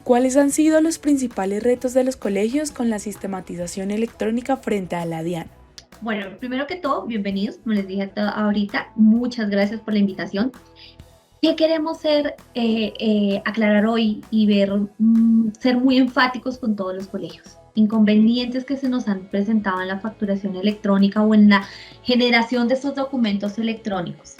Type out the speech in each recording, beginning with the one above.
¿Cuáles han sido los principales retos de los colegios con la sistematización electrónica frente a la DIAN? Bueno, primero que todo, bienvenidos, como les dije ahorita, muchas gracias por la invitación. ¿Qué queremos aclarar hoy y ver, ser muy enfáticos con todos los colegios? Inconvenientes que se nos han presentado en la facturación electrónica o en la generación de estos documentos electrónicos.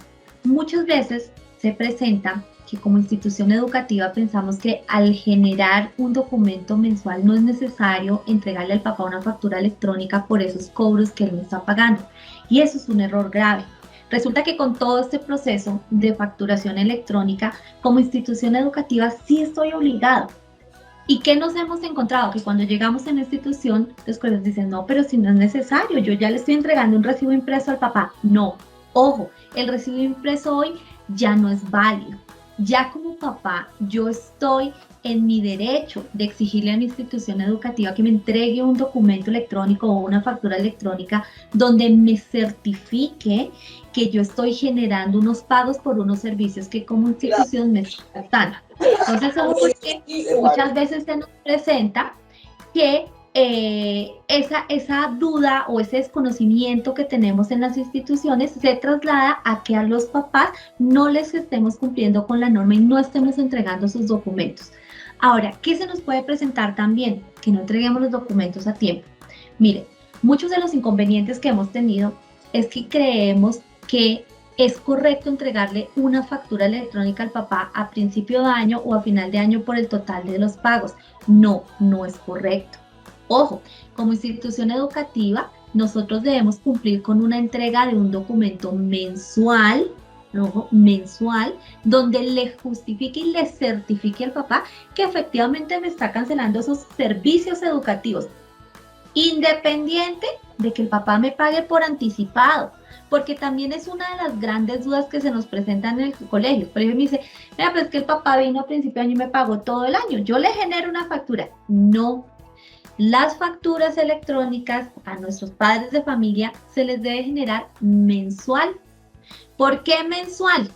Muchas veces se presenta que como institución educativa pensamos que al generar un documento mensual no es necesario entregarle al papá una factura electrónica por esos cobros que él me está pagando. Y eso es un error grave. Resulta que con todo este proceso de facturación electrónica, como institución educativa, sí estoy obligado. ¿Y qué nos hemos encontrado? Que cuando llegamos a la institución, los colegios dicen, no, pero si no es necesario, yo ya le estoy entregando un recibo impreso al papá. No, ojo, el recibo impreso hoy ya no es válido. Ya como papá, yo estoy en mi derecho de exigirle a mi institución educativa que me entregue un documento electrónico o una factura electrónica donde me certifique que yo estoy generando unos pagos por unos servicios que como institución me están dando. Entonces, porque muchas veces se nos presenta que esa duda o ese desconocimiento que tenemos en las instituciones se traslada a que a los papás no les estemos cumpliendo con la norma y no estemos entregando sus documentos. Ahora, ¿qué se nos puede presentar también? Que no entreguemos los documentos a tiempo. Mire, muchos de los inconvenientes que hemos tenido es que creemos que es correcto entregarle una factura electrónica al papá a principio de año o a final de año por el total de los pagos. No, no es correcto. Ojo, como institución educativa, nosotros debemos cumplir con una entrega de un documento mensual, ojo, mensual, donde le justifique y le certifique al papá que efectivamente me está cancelando esos servicios educativos, independiente de que el papá me pague por anticipado, porque también es una de las grandes dudas que se nos presentan en el colegio. Por ejemplo, me dice, mira, pues que el papá vino a principio de año y me pagó todo el año, yo le genero una factura. No, las facturas electrónicas a nuestros padres de familia se les debe generar mensual. ¿Por qué mensual?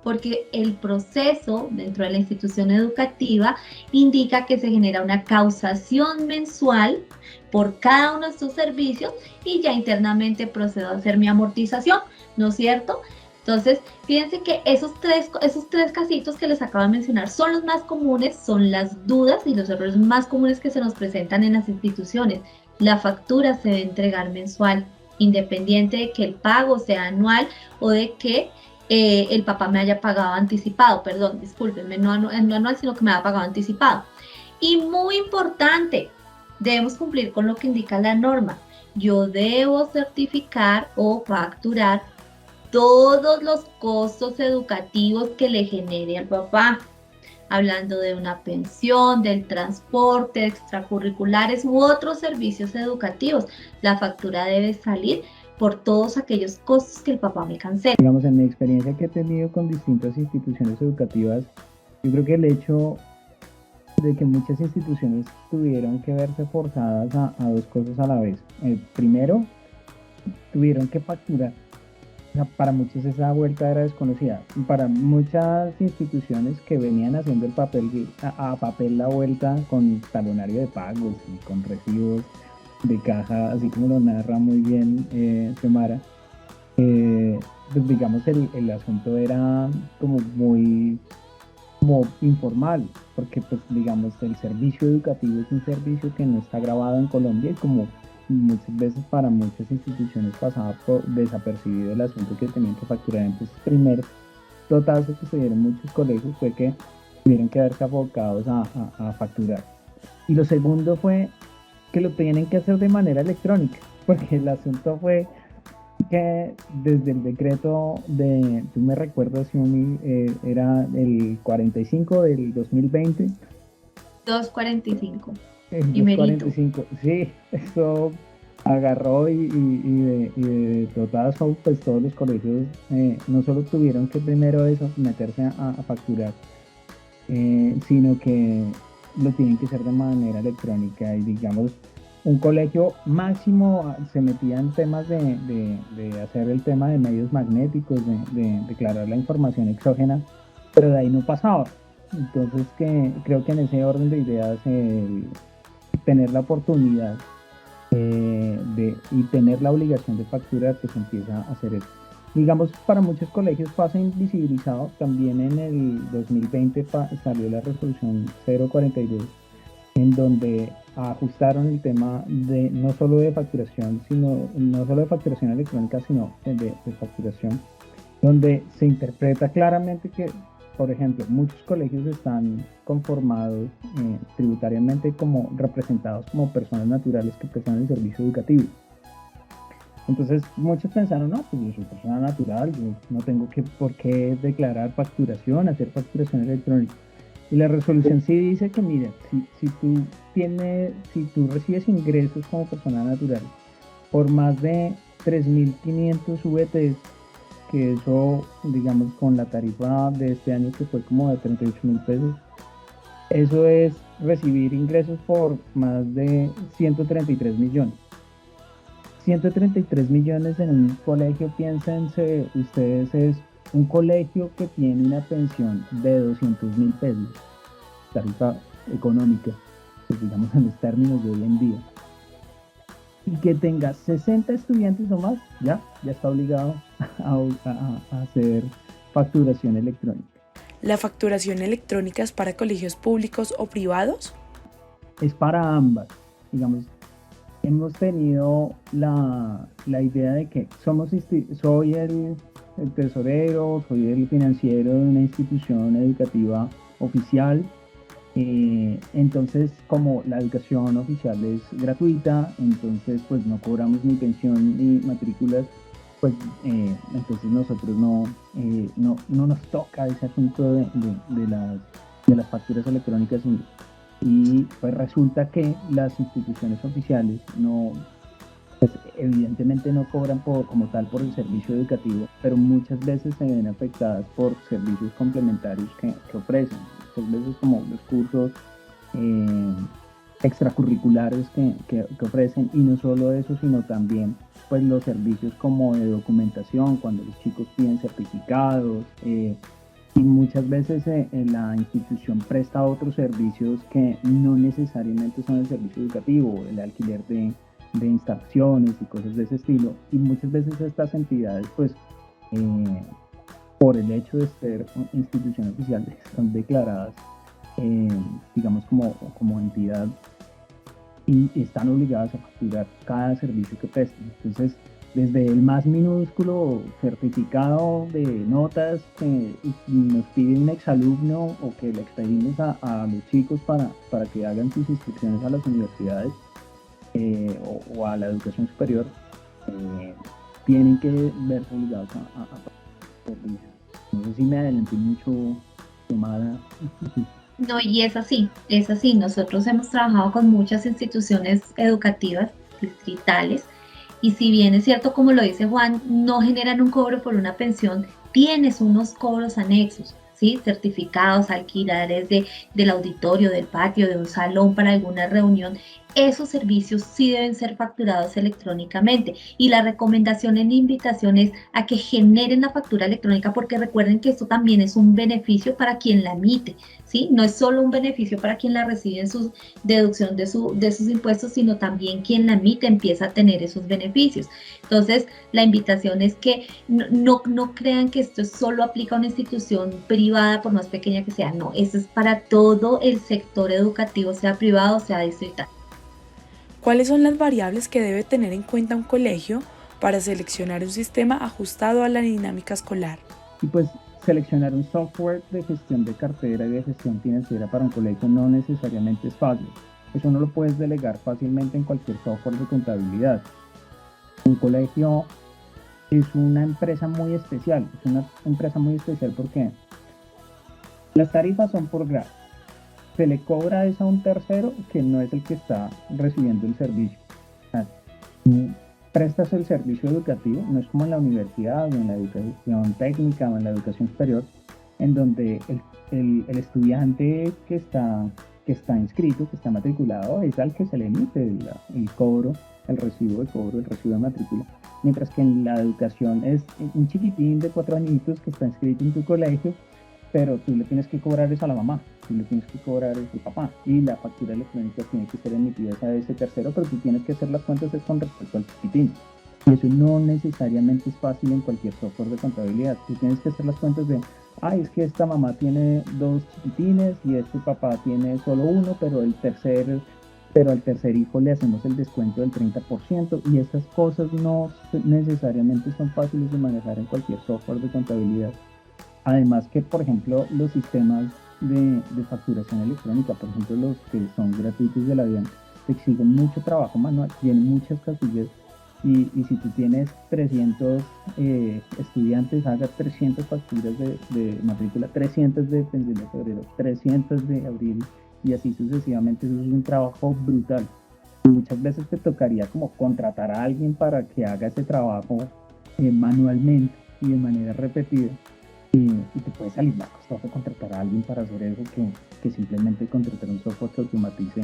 Porque el proceso dentro de la institución educativa indica que se genera una causación mensual por cada uno de estos servicios y ya internamente procedo a hacer mi amortización, ¿no es cierto? Entonces, fíjense que esos tres casitos que les acabo de mencionar son los más comunes, son las dudas y los errores más comunes que se nos presentan en las instituciones. La factura se debe entregar mensual, independiente de que el pago sea anual o de que el papá me haya pagado anticipado, perdón, discúlpenme, no anual, sino que me haya pagado anticipado. Y muy importante, debemos cumplir con lo que indica la norma. Yo debo certificar o facturar todos los costos educativos que le genere al papá, hablando de una pensión, del transporte, extracurriculares u otros servicios educativos. La factura debe salir por todos aquellos costos que el papá me cancele. Digamos, en mi experiencia que he tenido con distintas instituciones educativas, yo creo que el hecho de que muchas instituciones tuvieron que verse forzadas a dos cosas a la vez. Primero, tuvieron que facturar. O sea, para muchos esa vuelta era desconocida. Para muchas instituciones que venían haciendo el papel a papel la vuelta con talonario de pagos y con recibos de caja, así como lo narra muy bien Xiomara, pues digamos el asunto era como muy como informal, porque pues digamos el servicio educativo es un servicio que no está grabado en Colombia y como muchas veces para muchas instituciones pasaba por desapercibido el asunto que tenían que facturar. Entonces el primer totazo que se dieron muchos colegios fue que tuvieron que verse abocados a facturar. Y lo segundo fue que lo tienen que hacer de manera electrónica, porque el asunto fue que desde el decreto de, tú me recuerdas, Xiaomi, era el 45 del 2020. 245. El Y merito. 245, sí, eso agarró y de todas pues todos los colegios no solo tuvieron que primero eso, meterse a facturar, sino que lo tienen que hacer de manera electrónica y digamos un colegio máximo se metía en temas de hacer el tema de medios magnéticos, de declarar la información exógena, pero de ahí no pasaba. Entonces creo que en ese orden de ideas, tener la oportunidad y tener la obligación de facturar, pues empieza a hacer eso. Digamos, para muchos colegios pasa invisibilizado. También en el 2020 salió la resolución 042, en donde ajustaron el tema de no solo de facturación, sino no solo de facturación electrónica, sino de facturación, donde se interpreta claramente que, por ejemplo, muchos colegios están conformados tributariamente como representados como personas naturales que prestan el servicio educativo. Entonces muchos pensaron, no, pues yo soy persona natural, yo no tengo por qué declarar facturación, hacer facturación electrónica. Y la resolución sí dice que, mira, si tú recibes ingresos como persona natural por más de 3.500 VTs, que eso, digamos, con la tarifa de este año que fue como de 38.000 pesos, eso es recibir ingresos por más de 133 millones. 133 millones en un colegio, piénsense ustedes, es un colegio que tiene una pensión de 200.000 pesos, tarifa económica, pues digamos en los términos de hoy en día, y que tenga 60 estudiantes o más, ya está obligado a hacer facturación electrónica. ¿La facturación electrónica es para colegios públicos o privados? Es para ambas. Digamos, hemos tenido la idea de que soy el tesorero, soy el financiero de una institución educativa oficial. Entonces, como la educación oficial es gratuita, entonces pues no cobramos ni pensión ni matrículas, pues entonces nosotros no nos toca ese asunto de las facturas electrónicas, y pues resulta que las instituciones oficiales pues evidentemente no cobran como tal por el servicio educativo, pero muchas veces se ven afectadas por servicios complementarios que ofrecen, muchas veces como los cursos extracurriculares que ofrecen, y no solo eso, sino también pues los servicios como de documentación, cuando los chicos piden certificados, y muchas veces la institución presta otros servicios que no necesariamente son el servicio educativo, el alquiler de instalaciones y cosas de ese estilo, y muchas veces estas entidades pues por el hecho de ser institución oficial son declaradas digamos como entidad, y están obligadas a facturar cada servicio que presten. Entonces, desde el más minúsculo certificado de notas que nos pide un exalumno o que le expedimos a los chicos para que hagan sus inscripciones a las universidades o a la educación superior, tienen que verse obligados a servicios. No sé si me adelanté mucho, Xiomara. No, y es así, es así. Nosotros hemos trabajado con muchas instituciones educativas distritales, y si bien es cierto, como lo dice Juan, no generan un cobro por una pensión, tienes unos cobros anexos, ¿sí? Certificados, alquileres del auditorio, del patio, de un salón para alguna reunión. Esos servicios sí deben ser facturados electrónicamente, y la recomendación en la invitación es a que generen la factura electrónica, porque recuerden que esto también es un beneficio para quien la emite, ¿sí? No es solo un beneficio para quien la recibe en su deducción de sus impuestos, sino también quien la emite empieza a tener esos beneficios. Entonces, la invitación es que no crean que esto solo aplica a una institución privada, por más pequeña que sea. No, eso es para todo el sector educativo, sea privado o sea distrital. ¿Cuáles son las variables que debe tener en cuenta un colegio para seleccionar un sistema ajustado a la dinámica escolar? Y pues seleccionar un software de gestión de cartera y de gestión financiera para un colegio no necesariamente es fácil. Eso no lo puedes delegar fácilmente en cualquier software de contabilidad. Un colegio es una empresa muy especial, porque las tarifas son por grado. Se le cobra eso a un tercero que no es el que está recibiendo el servicio. O sea, tú prestas el servicio educativo, no es como en la universidad o en la educación técnica o en la educación superior, en donde el estudiante que está inscrito, que está matriculado, es al que se le emite el cobro, el recibo de cobro, el recibo de matrícula. Mientras que en la educación es un chiquitín de 4 añitos que está inscrito en tu colegio, pero tú le tienes que cobrar eso a la mamá, tú le tienes que cobrar eso al papá, y la factura electrónica tiene que ser emitida a ese tercero, pero tú tienes que hacer las cuentas con respecto al chiquitín. Y eso no necesariamente es fácil en cualquier software de contabilidad. Tú tienes que hacer las cuentas de, es que esta mamá tiene 2 chiquitines y este papá tiene solo uno, pero al tercer hijo le hacemos el descuento del 30%, y esas cosas no necesariamente son fáciles de manejar en cualquier software de contabilidad. Además que, por ejemplo, los sistemas de facturación electrónica, por ejemplo, los que son gratuitos de la DIAN, te exigen mucho trabajo manual, tienen muchas casillas, y si tú tienes 300 estudiantes, haga 300 facturas de matrícula, 300 de pensión de febrero, 300 de abril, y así sucesivamente. Eso es un trabajo brutal. Y muchas veces te tocaría como contratar a alguien para que haga ese trabajo manualmente y de manera repetida. Y te puede salir más costoso contratar a alguien para hacer eso que simplemente contratar un software que automatice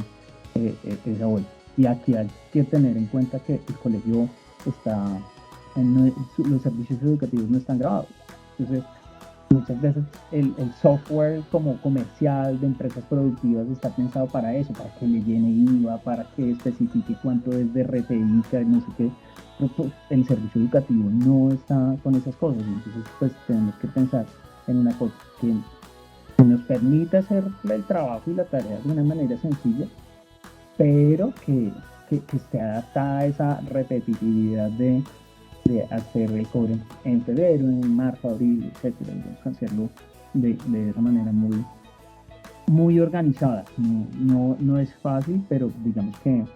esa vuelta. Y aquí hay que tener en cuenta que el colegio los servicios educativos no están grabados. Entonces, muchas veces el software como comercial de empresas productivas está pensado para eso, para que le llene IVA, para que especifique cuánto es de RTI, no sé qué. Pero pues, el servicio educativo no está con esas cosas. Entonces, pues tenemos que pensar en una cosa que nos permita hacer el trabajo y la tarea de una manera sencilla, pero que esté adaptada a esa repetitividad de hacer el cobre en febrero, en marzo, abril, etcétera. Entonces, hacerlo de esa manera muy, muy organizada. No es fácil, pero digamos que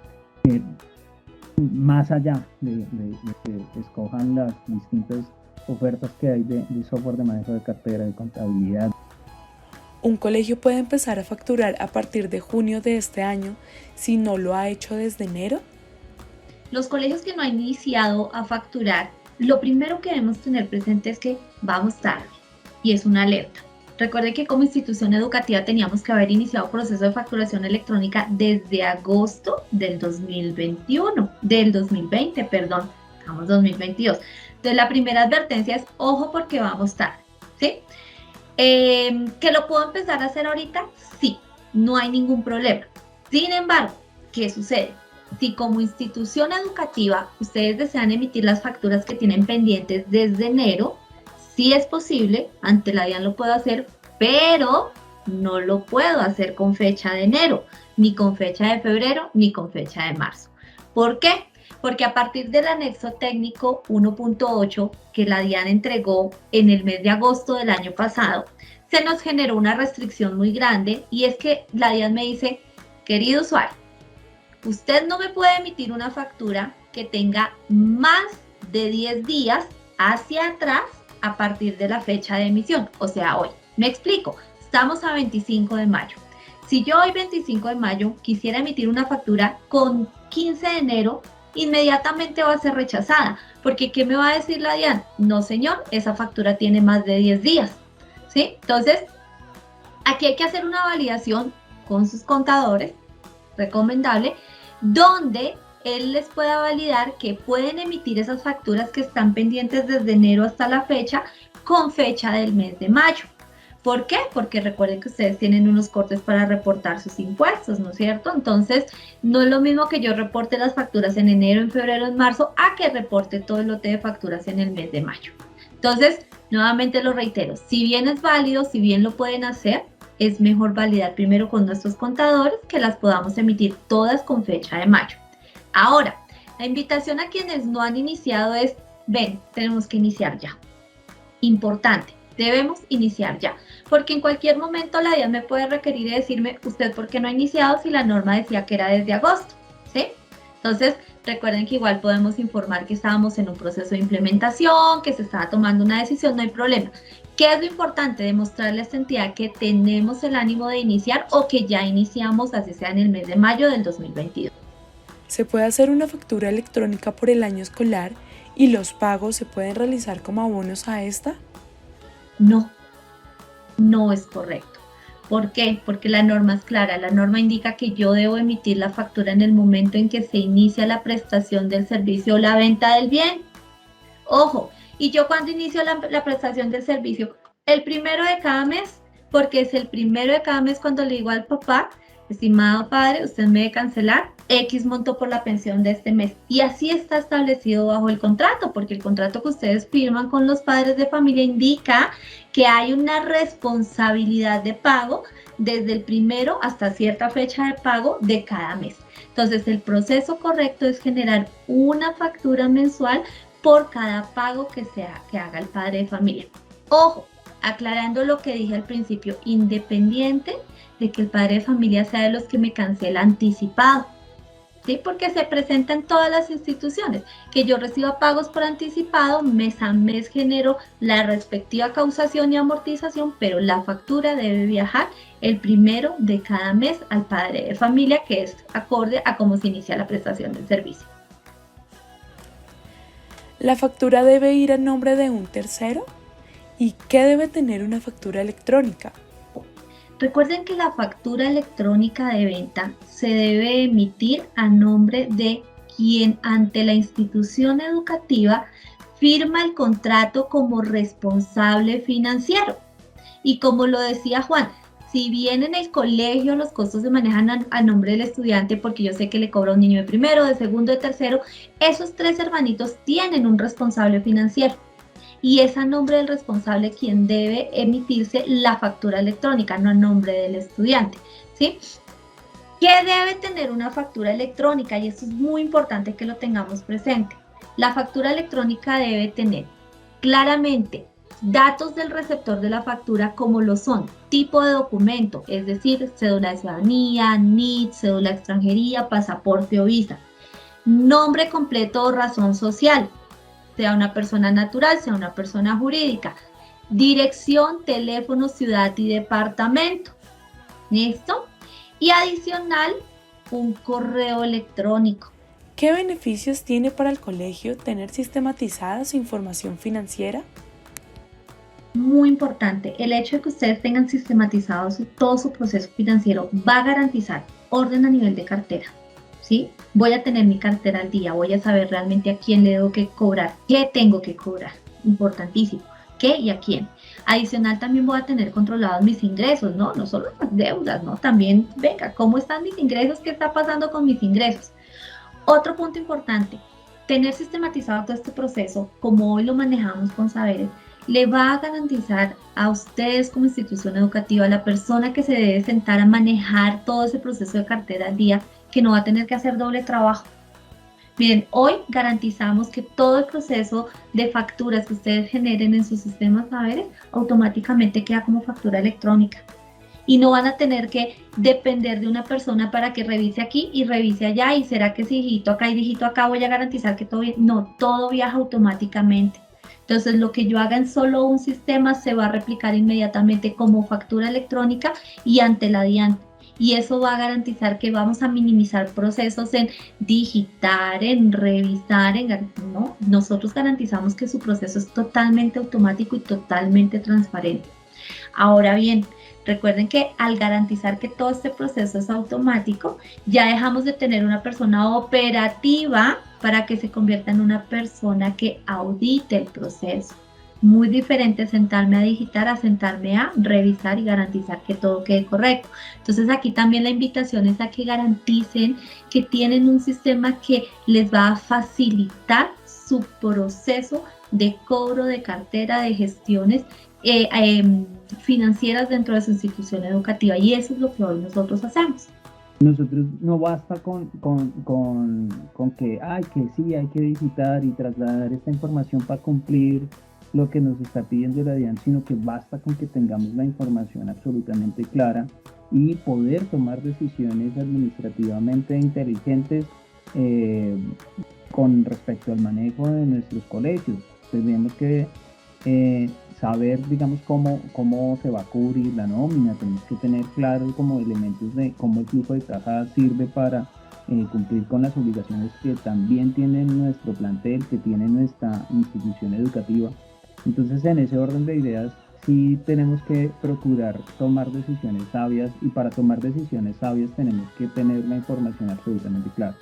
más allá de que escojan las distintas ofertas que hay de software de manejo de cartera, de contabilidad. Un colegio puede empezar a facturar a partir de junio de este año si no lo ha hecho desde enero. Los colegios que no han iniciado a facturar, lo primero que debemos tener presente es que vamos tarde, y es una alerta. Recuerde que como institución educativa teníamos que haber iniciado proceso de facturación electrónica desde agosto del 2020, perdón, estamos 2022. Entonces la primera advertencia es, ojo porque vamos tarde, ¿sí? ¿Que lo puedo empezar a hacer ahorita? Sí, no hay ningún problema. Sin embargo, ¿qué sucede? Si como institución educativa ustedes desean emitir las facturas que tienen pendientes desde enero, sí es posible, ante la DIAN lo puedo hacer, pero no lo puedo hacer con fecha de enero, ni con fecha de febrero, ni con fecha de marzo. ¿Por qué? Porque a partir del anexo técnico 1.8 que la DIAN entregó en el mes de agosto del año pasado, se nos generó una restricción muy grande, y es que la DIAN me dice, querido usuario, usted no me puede emitir una factura que tenga más de 10 días hacia atrás a partir de la fecha de emisión, o sea, hoy. Me explico, estamos a 25 de mayo. Si yo hoy 25 de mayo quisiera emitir una factura con 15 de enero, inmediatamente va a ser rechazada, porque ¿qué me va a decir la DIAN? No, señor, esa factura tiene más de 10 días, ¿sí? Entonces, aquí hay que hacer una validación con sus contadores, recomendable, donde él les pueda validar que pueden emitir esas facturas que están pendientes desde enero hasta la fecha, con fecha del mes de mayo. ¿Por qué? Porque recuerden que ustedes tienen unos cortes para reportar sus impuestos, ¿no es cierto? Entonces, no es lo mismo que yo reporte las facturas en enero, en febrero, en marzo, a que reporte todo el lote de facturas en el mes de mayo. Entonces, nuevamente lo reitero, si bien es válido, si bien lo pueden hacer, es mejor validar primero con nuestros contadores que las podamos emitir todas con fecha de mayo. Ahora, la invitación a quienes no han iniciado es, ven, tenemos que iniciar ya. Importante, debemos iniciar ya, porque en cualquier momento la DIAN me puede requerir y decirme, ¿usted por qué no ha iniciado si la norma decía que era desde agosto? ¿Sí? Entonces, recuerden que igual podemos informar que estábamos en un proceso de implementación, que se estaba tomando una decisión, no hay problema. ¿Qué es lo importante? Demostrarle a esta entidad que tenemos el ánimo de iniciar o que ya iniciamos, así sea en el mes de mayo del 2022. Se puede hacer una factura electrónica por el año escolar y los pagos se pueden realizar como abonos a esta. No, no es correcto. ¿Por qué? Porque la norma es clara. La norma indica que yo debo emitir la factura en el momento en que se inicia la prestación del servicio o la venta del bien. Ojo, y yo cuando inicio la prestación del servicio, el primero de cada mes porque es el primero de cada mes cuando le digo al papá, estimado padre, usted me debe cancelar X monto por la pensión de este mes. Y así está establecido bajo el contrato, porque el contrato que ustedes firman con los padres de familia indica que hay una responsabilidad de pago desde el primero hasta cierta fecha de pago de cada mes. Entonces, el proceso correcto es generar una factura mensual por cada pago que haga el padre de familia. Ojo, aclarando lo que dije al principio, independiente de que el padre de familia sea de los que me cancela anticipado, ¿sí? Porque se presenta en todas las instituciones, que yo reciba pagos por anticipado, mes a mes genero la respectiva causación y amortización, pero la factura debe viajar el primero de cada mes al padre de familia, que es acorde a cómo se inicia la prestación del servicio. ¿La factura debe ir a nombre de un tercero? ¿Y qué debe tener una factura electrónica? Recuerden que la factura electrónica de venta se debe emitir a nombre de quien ante la institución educativa firma el contrato como responsable financiero. Y como lo decía Juan, si bien en el colegio los costos se manejan a nombre del estudiante, porque yo sé que le cobra a un niño de primero, de segundo, de tercero, esos tres hermanitos tienen un responsable financiero. Y es a nombre del responsable quien debe emitirse la factura electrónica, no a nombre del estudiante, ¿sí? ¿Qué debe tener una factura electrónica? Y esto es muy importante que lo tengamos presente. La factura electrónica debe tener claramente datos del receptor de la factura como lo son tipo de documento, es decir, cédula de ciudadanía, NIT, cédula de extranjería, pasaporte o visa, nombre completo o razón social, sea una persona natural, sea una persona jurídica, dirección, teléfono, ciudad y departamento. ¿Listo? Y adicional, un correo electrónico. ¿Qué beneficios tiene para el colegio tener sistematizada su información financiera? Muy importante, el hecho de que ustedes tengan sistematizado todo su proceso financiero va a garantizar orden a nivel de cartera. ¿Sí? Voy a tener mi cartera al día, voy a saber realmente a quién le debo que cobrar, qué tengo que cobrar, importantísimo, qué y a quién. Adicional también voy a tener controlados mis ingresos, ¿no? No solo las deudas, ¿no? También, venga, ¿cómo están mis ingresos? ¿Qué está pasando con mis ingresos? Otro punto importante, tener sistematizado todo este proceso, como hoy lo manejamos con Saberes, le va a garantizar a ustedes como institución educativa, a la persona que se debe sentar a manejar todo ese proceso de cartera al día, que no va a tener que hacer doble trabajo. Miren, hoy garantizamos que todo el proceso de facturas que ustedes generen en sus sistemas Saberes automáticamente queda como factura electrónica. Y no van a tener que depender de una persona para que revise aquí y revise allá, y será que si digito acá y digito acá voy a garantizar que todo bien. No, todo viaja automáticamente. Entonces, lo que yo haga en solo un sistema se va a replicar inmediatamente como factura electrónica y ante la DIAN. Y eso va a garantizar que vamos a minimizar procesos en digitar, en revisar, ¿no? Nosotros garantizamos que su proceso es totalmente automático y totalmente transparente. Ahora bien, recuerden que al garantizar que todo este proceso es automático, ya dejamos de tener una persona operativa para que se convierta en una persona que audite el proceso. Muy diferente sentarme a digitar a sentarme a revisar y garantizar que todo quede correcto. Entonces aquí también la invitación es a que garanticen que tienen un sistema que les va a facilitar su proceso de cobro de cartera, de gestiones financieras dentro de su institución educativa, y eso es lo que hoy nosotros hacemos. Nosotros no basta con que, que sí, hay que digitar y trasladar esta información para cumplir lo que nos está pidiendo la DIAN, sino que basta con que tengamos la información absolutamente clara y poder tomar decisiones administrativamente inteligentes con respecto al manejo de nuestros colegios. Tenemos que saber, digamos, cómo se va a cubrir la nómina, tenemos que tener claro como elementos de cómo el flujo de caja sirve para cumplir con las obligaciones que también tiene nuestro plantel, que tiene nuestra institución educativa. Entonces, en ese orden de ideas, sí tenemos que procurar tomar decisiones sabias, y para tomar decisiones sabias tenemos que tener la información absolutamente clara.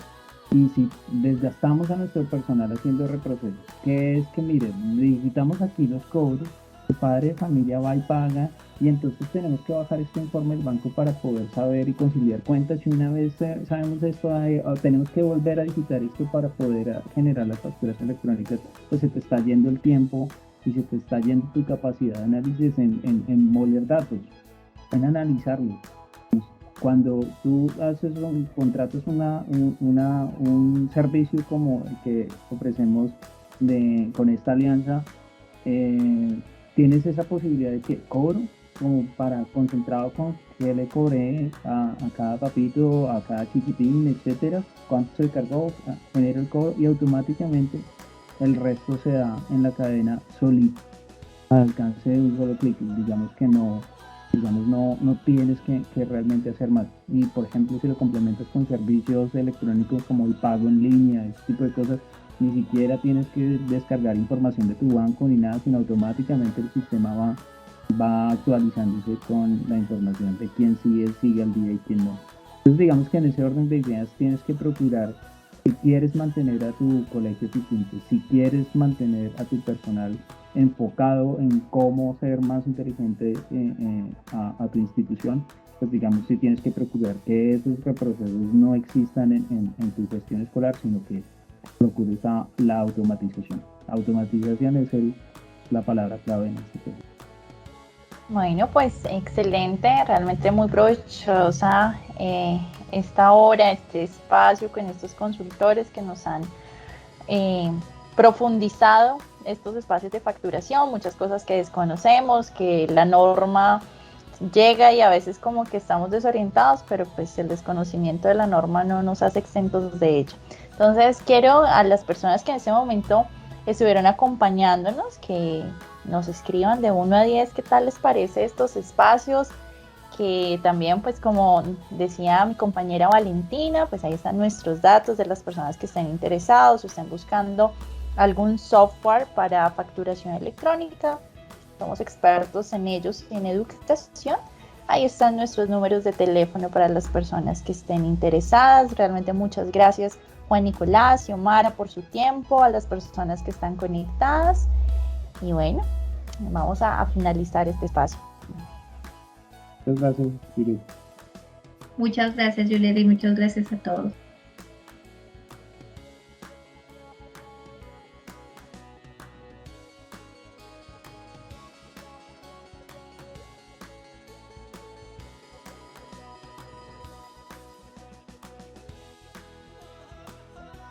Y si desgastamos a nuestro personal haciendo reprocesos, que es que, miren, digitamos aquí los cobros, el padre de familia va y paga, y entonces tenemos que bajar este informe del banco para poder saber y conciliar cuentas, y una vez sabemos esto, tenemos que volver a digitar esto para poder generar las facturas electrónicas, pues se te está yendo el tiempo y se te está yendo tu capacidad de análisis en moler datos, en analizarlos. Cuando tú contratas un servicio como el que ofrecemos con esta alianza, tienes esa posibilidad de que cobro como para concentrado con qué le cobré a cada papito, a cada chiquitín, etcétera, cuánto se cargó, genera el cobro y automáticamente el resto se da en la cadena solito, al alcance de un solo clic. No tienes que realmente hacer más. Y por ejemplo, si lo complementas con servicios electrónicos como el pago en línea, ese tipo de cosas, ni siquiera tienes que descargar información de tu banco ni nada, sino automáticamente el sistema va actualizándose con la información de quién sigue al día y quién no. Entonces digamos que en ese orden de ideas tienes que procurar, si quieres mantener a tu colegio eficiente, si quieres mantener a tu personal enfocado en cómo ser más inteligente a tu institución, pues digamos si tienes que procurar que esos reprocesos no existan en tu gestión escolar, sino que procures la automatización. Automatización es la palabra clave en este tema. Bueno, pues excelente, realmente muy provechosa esta hora, este espacio con estos consultores que nos han profundizado estos espacios de facturación, muchas cosas que desconocemos, que la norma llega y a veces como que estamos desorientados, pero pues el desconocimiento de la norma no nos hace exentos de ello. Entonces quiero a las personas que en este momento estuvieron acompañándonos, que nos escriban de 1 a 10 qué tal les parece estos espacios, que también pues como decía mi compañera Valentina, pues ahí están nuestros datos de las personas que estén interesados o estén buscando algún software para facturación electrónica. Somos expertos en ellos y en educación. Ahí están nuestros números de teléfono para las personas que estén interesadas. Realmente muchas gracias Juan Nicolás y Omara por su tiempo, a las personas que están conectadas. Y bueno, vamos a finalizar este espacio. Muchas gracias, Julieta. Muchas gracias, Julieta, y muchas gracias a todos.